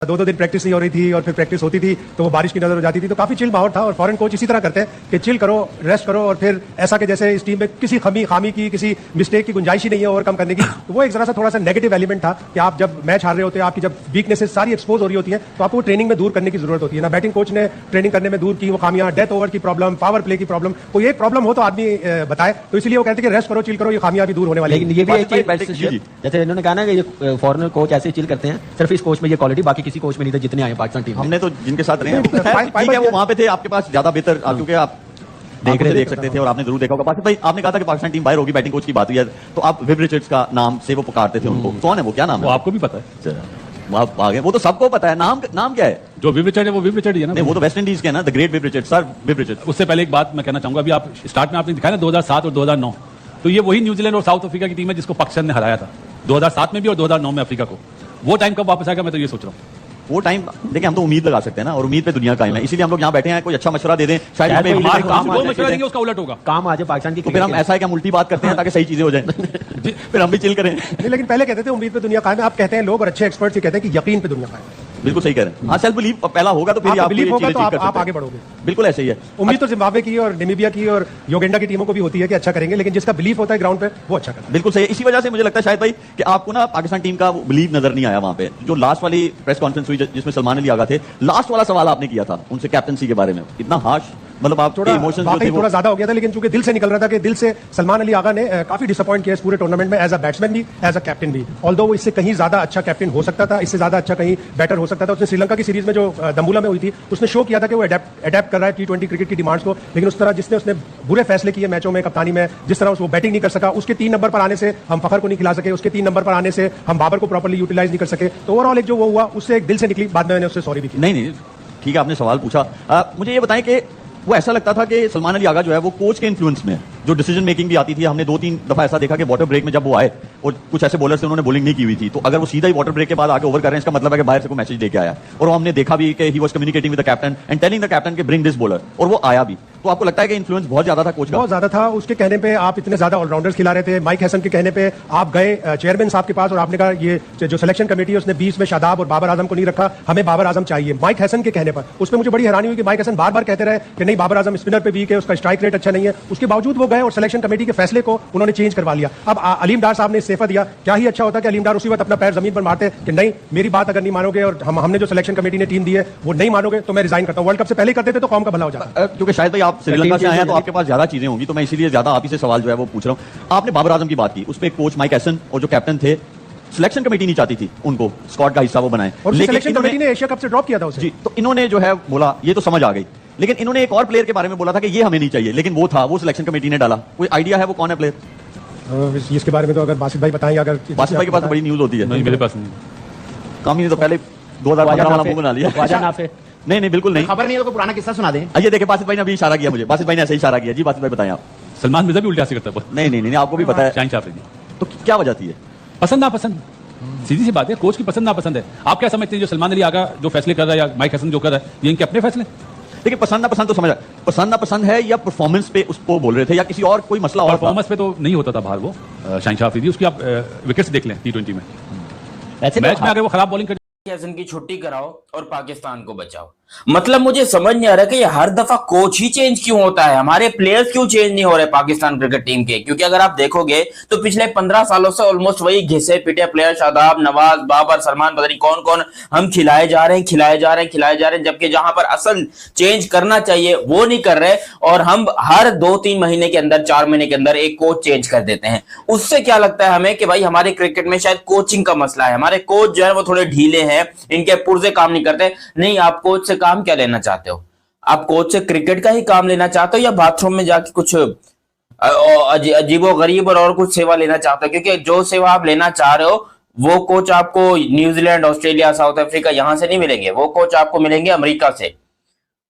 दो दिन प्रैक्टिस नहीं हो रही थी और फिर प्रैक्टिस होती थी तो वो बारिश की नजर हो जाती थी, तो काफी चिल माहौल था। और फॉरेन कोच इसी तरह करते हैं कि चिल करो, रेस्ट करो, और फिर ऐसा कि जैसे इस टीम में किसी खामी की, किसी मिस्टेक की गुंजाइश ही नहीं है ओवरकम करने की। तो वो एक जरा सा थोड़ा सा नेगेटिव एलिमेंट था कि आप जब मैच हार रहे होते हैं, आपकी जब वीकनेसेस सारी एक्सपोज हो रही होती है, तो आपको ट्रेनिंग में दूर करने की जरूरत होती है ना। बैटिंग कोच ने ट्रेनिंग करने में दूर की वो खामियां, डेथ ओवर की प्रॉब्लम, पावर प्ले की प्रॉब्लम, कोई एक प्रॉब्लम हो तो आदमी बताए। तो इसलिए वो कहते हैं कि रेस्ट करो, चिल करो, ये खामियां भी दूर होने वाली। लेकिन ये भी एक चीज, जैसे इन्होंने कहा ना कि ये फॉरेनर कोच ऐसे चिल करते हैं, सिर्फ इस कोच में ये क्वालिटी बाकी किसी कोच में नहीं था जितने आए पाकिस्तान टीम। हमने तो जिनके साथ रहे हैं ठीक है, वो वहां पे थे, आपके पास ज्यादा बेहतर, क्योंकि आप देख सकते थे और आपने जरूर देखा होगा। बाकी भाई आपने कहा था कि पाकिस्तान टीम बाहर होगी, बैटिंग कोच की बात हुई है, तो आप विव रिचर्ड्स का नाम से वो पुकारते थे उनको। कौन है वो, क्या नाम है? आपको भी पता है? आप आगे, वो तो सबको पता है। नाम क्या है? जो विव रिचर्ड है वो विव रिचर्ड ही है ना। नहीं, वो तो वेस्ट इंडीज के है ना, the great Viv Richard. Sir Viv Richard. उससे पहले एक बात मैं कहना चाहूंगा, अभी आप स्टार्ट में आपने दिखाया ना 2007 और 2009, तो ये वही न्यूजीलैंड और साउथ अफ्रीका की टीम है जिसको पाकिस्तान ने हराया था 2007 में भी और 2009 में अफ्रीका को। वो टाइम कब वापस आएगा, मैं तो ये सोच रहा हूँ। वो टाइम देखिए, हम तो उम्मीद लगा सकते हैं ना, और उम्मीद पे दुनिया कायम है, इसीलिए हम लोग यहाँ बैठे हैं। कोई अच्छा मशवरा दे दें, शायद मशवरा देंगे उसका उलट होगा, काम आ जाए पाकिस्तान की। तो फिर हम ऐसा है कि हम उल्टी बात करते हैं ताकि सही चीजें हो जाएं। फिर हम भी चिल करें। नहीं, लेकिन पहले कहते थे उम्मीद पे दुनिया कायम है, आप कहते हैं लोग और अच्छे एक्सपर्ट्स कहते हैं कि यकीन पे दुनिया कायम है। बिल्कुल सही कह रहे हैं। हाँ, सेल्फ बिलीव पहला होगा तो फिर आप बिलीव होगा तो आप आगे बढ़ोगे। बिल्कुल ऐसे ही है। उम्मीद तो जिम्बाब्वे की और नामीबिया की और योगेंडा की टीमों को भी होती है कि अच्छा करेंगे, लेकिन जिसका बिलीफ होता है ग्राउंड पे वो अच्छा करता है। बिल्कुल सही है। इसी वजह से मुझे लगता है शायद भाई कि आपको ना पाकिस्तान टीम का बिलीव नजर नहीं आया वहां पे। जो लास्ट वाली प्रेस कॉन्फ्रेंस हुई जिसमें सलमान अली आगा थे, लास्ट वाला सवाल आपने किया था उनसे कैप्टनसी के बारे में, इतना हार्श, मतलब आप थोड़ा इमोशंस वाकई थोड़ा ज्यादा हो गया था, लेकिन चूंकि दिल से निकल रहा था कि दिल से सलमान अली आगा ने काफी डिसअपॉइंट किया इस पूरे टूर्नामेंट में, एज अ बैट्समैन भी, एज अ कैप्टन भी। ऑल्दो वो इससे कहीं ज्यादा अच्छा कैप्टन हो सकता था, इससे ज्यादा अच्छा कहीं बेटर हो सकता था। उसने श्रीलंका की सीरीज में जो दम्बुला में हुई थी, उसने शो किया था कि वो अडेप्ट कर रहा है T20 क्रिकेट की डिमांड्स को, लेकिन उस तरह उसने बुरे फैसले किए मैचों में, कप्तानी में, जिस तरह वो बैटिंग नहीं कर सका, उसके 3 नंबर पर आने से हम फखर को नहीं खिला सके, उसके 3 नंबर पर आने से हम बाबर को प्रॉपर्ली यूटिलाइज नहीं कर सके। तो ओवरऑल एक जो वो हुआ उससे एक दिल से निकली, बाद में मैंने उससे सॉरी भी की। नहीं, ठीक है, आपने सवाल पूछा। मुझे ये बताएं कि वो ऐसा लगता था कि सलमान अली आगा जो है वो कोच के इन्फ्लुएंस में जो डिसीजन मेकिंग भी आती थी। हमने 2-3 दफा ऐसा देखा कि वाटर ब्रेक में जब वो आए और कुछ ऐसे बॉलर से उन्होंने बॉलिंग नहीं की हुई थी, तो अगर वो सीधा ही वाटर ब्रेक के बाद आके ओवर कर रहे हैं, इसका मतलब है कि बाहर से कोई मैसेज लेके आया। और वो हमने देखा भी कि he was communicating with the captain and telling the captain कि ब्रिंग दिस बॉलर, और वो आया भी। तो आपको लगता है कि इन्फ्लुएंस बहुत ज्यादा था कोच का? बहुत ज्यादा था। उसके कहने पे आप इतने ज्यादा ऑलराउंडर्स खिला रहे थे। माइक हसन के कहने पे आप गए चेयरमैन साहब के पास और आपने कहा ये जो सिलेक्शन कमेटी है उसने 20 में शादाब और बाबर आजम को नहीं रखा, हमें बाबर आजम चाहिए। माइक हसन के कहने पर उस पर मुझे बड़ी हैरानी हुई कि माइक हसन बार बार कहते रहे कि नहीं, बाबर आजम स्पिनर पे वीक है, उसका स्ट्राइक रेट अच्छा नहीं है। उसके बावजूद वो गए और सिलेक्शन कमेटी के फैसले को उन्होंने चेंज करवा लिया। अब अलीम डार साहब ने इस्तीफा दिया, क्या ही अच्छा होता कि अलीम डार उसी वक्त अपना पैर जमीन पर मारते कि नहीं, मेरी बात अगर नहीं मानोगे और हमने जो सिलेक्शन कमेटी ने टीम दी है वो नहीं मानोगे तो मैं रिजाइन करता हूं। वर्ल्ड कप से पहले करते थे तो कौम का भला हो जाता। क्योंकि शायद भाई आप श्रीलंका से आए हैं तो आपके पास ज्यादा चीजें होंगी, तो मैं इसीलिए ज्यादा आप ही से सवाल जो है वो पूछ रहा हूं। आपने बाबर आजम की बात की, उसमें कोच माइक हसन और जो कैप्टन थे, सिलेक्शन कमेटी नहीं चाहती थी उनको स्क्वाड का हिस्सा वो बनाए, और सिलेक्शन कमेटी ने एशिया कप से ड्रॉप किया था उसे। जी, तो इन्होंने जो है बोला, ये तो समझ आ गई, लेकिन इन्होंने एक और प्लेयर के बारे में बोला था कि ये हमें नहीं चाहिए, लेकिन वो था, वो सिलेक्शन कमेटी ने डाला। कोई आइडिया है वो कौन है प्लेयर? इसके बारे में तो अगर बासित भाई बताएंगे। अगर बासित भाई के पास तो बड़ी न्यूज होती है। नहीं, मेरे पास नहीं। काम ही नहीं, तो पहले 2015 वाला मुंह बना लिया। नहीं, बिल्कुल नहीं, खबर नहीं है तो पुराना किस्सा सुना दें। आइए देखिए, बासित भाई ने अभी इशारा किया मुझे, बासित भाई ने ऐसे इशारा किया। जी बासित भाई बताएं आप। सलमान मिर्जा भी उल्टा से करता है। नहीं, आपको भी पता है। शाहीन शाफरी जी, तो क्या वजह थी? पसंद नापसंद, सीधी सी बात है, कोच की पसंद नापसंद है। आप क्या समझते हैं जो सलमान अली आगा जो फैसले कर रहा है या माइक हसन जो कर रहा है, ये इनके अपने फैसले? देखिए, पसंद नापसंद तो समझ, पसंद नापसंद है या परफॉर्मेंस पे उसको बोल रहे थे या किसी और कोई मसला और? परफॉर्मेंस पे तो नहीं होता था बाहर वो शाहीन शाफरी जी, उसकी आप विकेट्स देख लें T20 में, मैच में अगर वो खराब बॉलिंग कर हसन की छुट्टी कराओ और पाकिस्तान को बचाओ। मतलब मुझे समझ नहीं आ रहा कि ये हर दफा कोच ही चेंज क्यों होता है, हमारे प्लेयर्स क्यों चेंज नहीं हो रहे पाकिस्तान क्रिकेट टीम के। क्योंकि अगर आप देखोगे तो पिछले 15 सालों से ऑलमोस्ट वही घिसे पिटे प्लेयर, शादाब, नवाज, बाबर, सलमान, पता नहीं कौन कौन हम खिलाए जा रहे हैं, जबकि जहां पर असल चेंज करना चाहिए वो नहीं कर रहे, और हम हर 2-3 महीने के अंदर, 4 महीने के अंदर एक कोच चेंज कर देते हैं। उससे क्या लगता है हमें कि भाई हमारे क्रिकेट में शायद कोचिंग का मसला है, हमारे कोच जो है वो थोड़े ढीले हैं, इनके पुर्जे काम नहीं करते। नहीं, आप कोच से काम क्या लेना चाहते हो? आप कोच से क्रिकेट का ही काम लेना चाहते हो या बाथरूम में जाके कुछ अजीबो गरीब और कुछ सेवा लेना चाहते हो? क्योंकि जो सेवा आप लेना चाह रहे हो वो कोच आपको न्यूजीलैंड, ऑस्ट्रेलिया, साउथ अफ्रीका यहां से नहीं मिलेंगे, वो कोच आपको मिलेंगे अमेरिका से,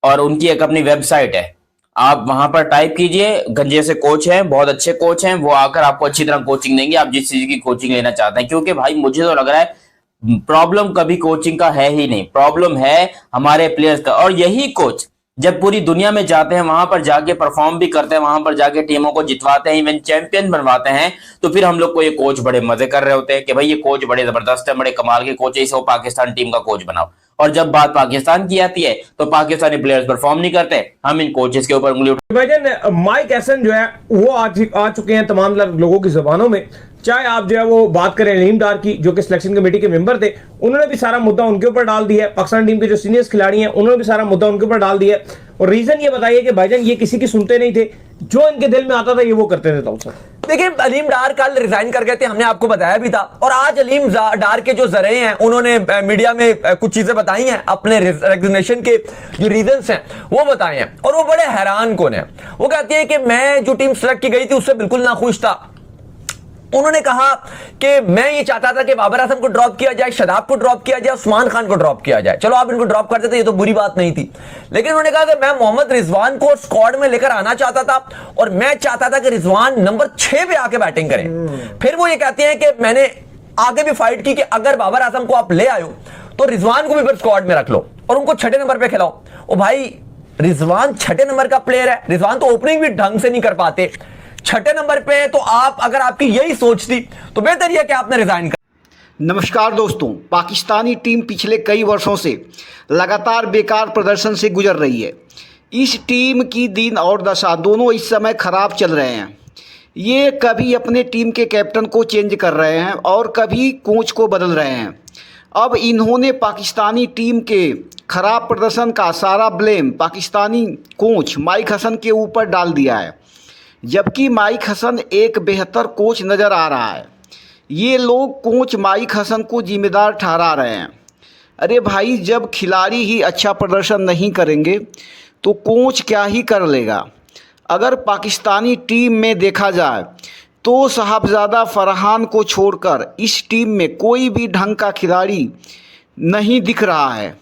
और उनकी एक अपनी वेबसाइट है, आप वहां पर टाइप कीजिए, गंजे से कोच हैं, बहुत अच्छे कोच हैं, वो आकर आपको अच्छी तरह कोचिंग देंगे, आप जिस चीज की कोचिंग लेना चाहते हैं। क्योंकि भाई मुझे तो लग रहा है प्रॉब्लम कभी कोचिंग का है ही नहीं, प्रॉब्लम है हमारे प्लेयर्स का। और यही कोच जब पूरी दुनिया में जाते हैं, वहां पर जाके परफॉर्म भी करते हैं, वहां पर जाके टीमों को जितवाते हैं, इवन चैंपियन बनवाते हैं, तो फिर हम लोग को ये कोच बड़े मजे कर रहे होते हैं कि भाई ये कोच बड़े जबरदस्त है, बड़े कमाल के कोच है, इसे वो पाकिस्तान टीम का कोच बनाओ। और जब बात पाकिस्तान की आती है तो पाकिस्तानी प्लेयर्स परफॉर्म नहीं करते, हम इन कोचेस के ऊपर उंगली भाईजान माइक हैसन जो है वो आ चुके हैं तमाम लोगों की जुबानों में। चाहे आप जो है वो बात करें अलीम डार की, जो कि सिलेक्शन कमेटी के मेंबर थे, उन्होंने भी सारा मुद्दा उनके ऊपर डाल दिया है। पाकिस्तान टीम के जो सीनियर्स खिलाड़ी हैं उन्होंने भी सारा मुद्दा उनके ऊपर डाल दिया है। और रीजन ये बताइए कि भाईजान ये किसी की सुनते नहीं थे, जो इनके दिल में आता था ये वो करते थे। तो देखिए अलीम डार कल रिजाइन कर गए थे, हमने आपको बताया भी था। और आज अलीम डार के जो जरिए हैं उन्होंने मीडिया में कुछ चीजें बताई हैं, अपने रेजिग्नेशन के जो रीजंस हैं वो बताए हैं, और वो बड़े हैरान कौन है। वो कहती है कि मैं जो टीम सेलेक्ट की गई थी उससे बिल्कुल नाखुश था। उन्होंने कहा कि मैं ये चाहता था कि बाबर आजम को ड्रॉप किया जाए, शादाब को ड्रॉप किया जाए, उस्मान खान को ड्रॉप किया जाए। चलो आप इनको ड्रॉप कर देते, ये तो बुरी बात नहीं थी। लेकिन उन्होंने कहा कि मैं मोहम्मद रिजवान को स्क्वाड में लेकर आना चाहता था, और मैं चाहता था कि रिजवान नंबर 6 पे आके बैटिंग करें। फिर वो ये कहते हैं कि मैंने आगे भी फाइट की कि अगर बाबर आजम को आप ले आयो तो रिजवान को भी फिर स्क्वाड में रख लो और उनको 6 नंबर पे खिलाओ। ओ भाई, रिजवान 6 नंबर का प्लेयर है, रिजवान तो ओपनिंग भी ढंग से नहीं कर पाते। 6 नंबर पे तो आप, अगर आपकी यही सोच थी तो बेहतर यह कि आपने रिजाइन कर। नमस्कार दोस्तों, पाकिस्तानी टीम पिछले कई वर्षों से लगातार बेकार प्रदर्शन से गुजर रही है। इस टीम की दिन और दशा दोनों इस समय खराब चल रहे हैं। ये कभी अपने टीम के कैप्टन को चेंज कर रहे हैं और कभी कोच को बदल रहे हैं। अब इन्होंने पाकिस्तानी टीम के खराब प्रदर्शन का सारा blame Pakistani coach Mike Hesson के ऊपर डाल दिया है, जबकि माइक हसन एक बेहतर कोच नज़र आ रहा है। ये लोग कोच माइक हसन को जिम्मेदार ठहरा रहे हैं। अरे भाई, जब खिलाड़ी ही अच्छा प्रदर्शन नहीं करेंगे तो कोच क्या ही कर लेगा। अगर पाकिस्तानी टीम में देखा जाए तो साहबजादा फरहान को छोड़कर इस टीम में कोई भी ढंग का खिलाड़ी नहीं दिख रहा है।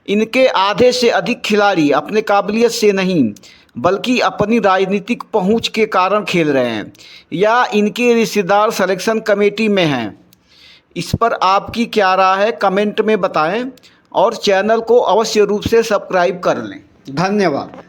इनके आधे से अधिक खिलाड़ी अपने काबिलियत से नहीं बल्कि अपनी राजनीतिक पहुंच के कारण खेल रहे हैं, या इनके रिश्तेदार सिलेक्शन कमेटी में हैं। इस पर आपकी क्या राय है, कमेंट में बताएं और चैनल को अवश्य रूप से सब्सक्राइब कर लें। धन्यवाद।